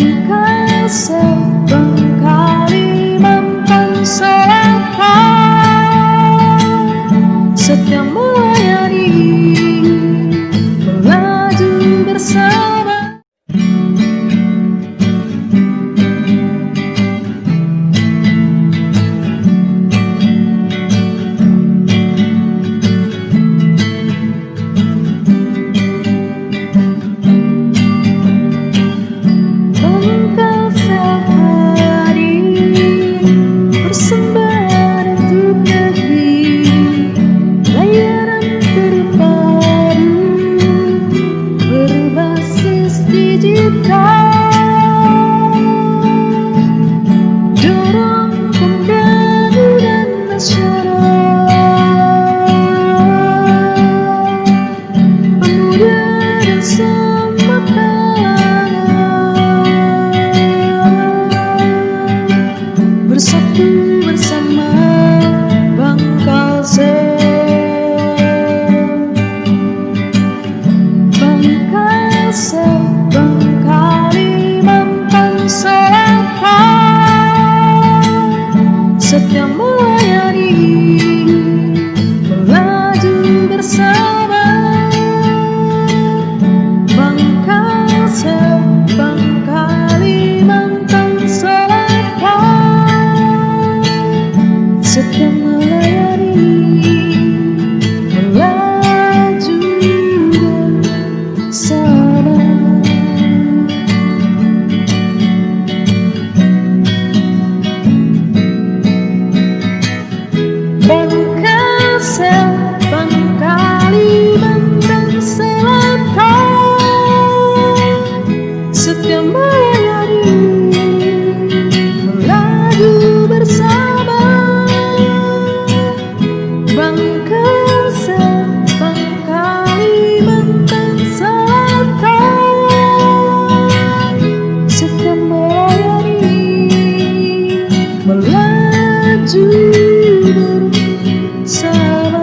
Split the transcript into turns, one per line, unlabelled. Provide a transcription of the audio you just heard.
Bangka Kalimantan Selatan, setia melayani, melaju bersama. Bersatu bersama Kalimantan Selatan, setia melayani, melaju bersama. Kalimantan Selatan, setia melayani, melaju bersama. Kalimantan Selatan, setia melayani, melaju bersama. Kalimantan Selatan, setia melayani, melaju bersama.